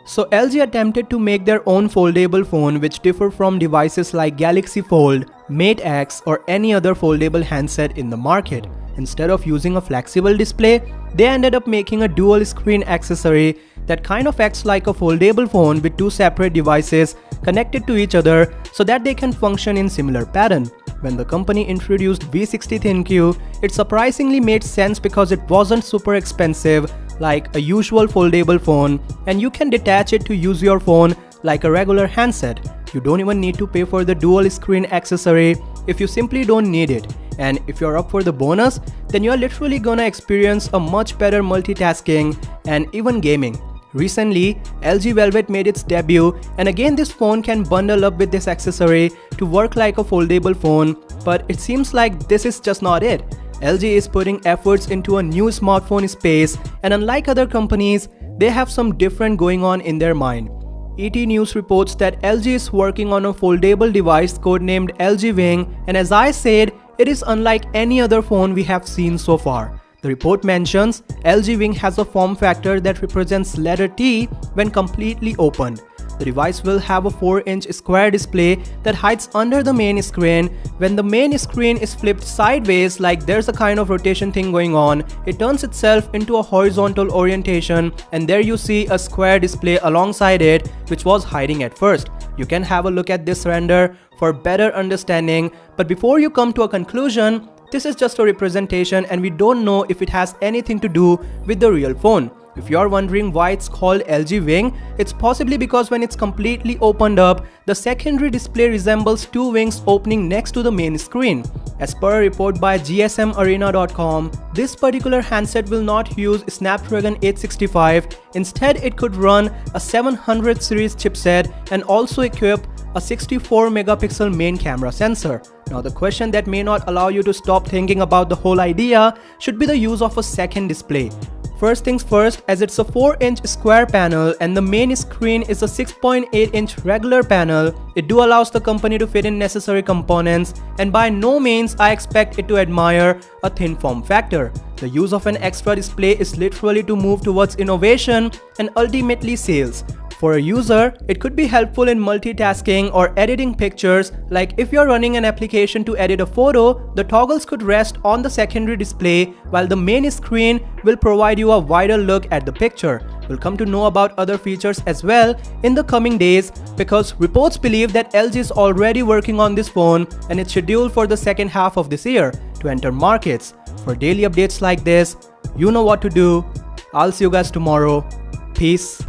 So LG attempted to make their own foldable phone which differ from devices like Galaxy Fold, Mate X or any other foldable handset in the market. Instead of using a flexible display, they ended up making a dual screen accessory that kind of acts like a foldable phone with two separate devices connected to each other so that they can function in similar pattern. When the company introduced V60 ThinQ, it surprisingly made sense because it wasn't super expensive like a usual foldable phone, and you can detach it to use your phone like a regular handset. You don't even need to pay for the dual screen accessory if you simply don't need it. And if you're up for the bonus, then you're literally gonna experience a much better multitasking and even gaming. Recently, LG Velvet made its debut, and again this phone can bundle up with this accessory to work like a foldable phone, but it seems like this is just not it. LG is putting efforts into a new smartphone space, and unlike other companies, they have some different going on in their mind. ET News reports that LG is working on a foldable device codenamed LG Wing, and as I said, it is unlike any other phone we have seen so far. The report mentions LG Wing has a form factor that represents letter T when completely opened. The device will have a 4-inch square display that hides under the main screen. When the main screen is flipped sideways, like there's a kind of rotation thing going on, it turns itself into a horizontal orientation, and there you see a square display alongside it which was hiding at first. You can have a look at this render for better understanding, but before you come to a conclusion, this is just a representation and we don't know if it has anything to do with the real phone. If you're wondering why it's called LG Wing, it's possibly because when it's completely opened up, the secondary display resembles two wings opening next to the main screen. As per a report by gsmarena.com, this particular handset will not use Snapdragon 865, instead it could run a 700 series chipset and also equip a 64 megapixel main camera sensor. Now the question that may not allow you to stop thinking about the whole idea should be the use of a second display. First things first, as it's a 4-inch square panel and the main screen is a 6.8-inch regular panel, it do allows the company to fit in necessary components, and by no means I expect it to admire a thin form factor. The use of an extra display is literally to move towards innovation and ultimately sales. For a user, it could be helpful in multitasking or editing pictures, like if you're running an application to edit a photo, the toggles could rest on the secondary display while the main screen will provide you a wider look at the picture. We'll come to know about other features as well in the coming days because reports believe that LG is already working on this phone and it's scheduled for the second half of this year to enter markets. For daily updates like this, you know what to do. I'll see you guys tomorrow. Peace.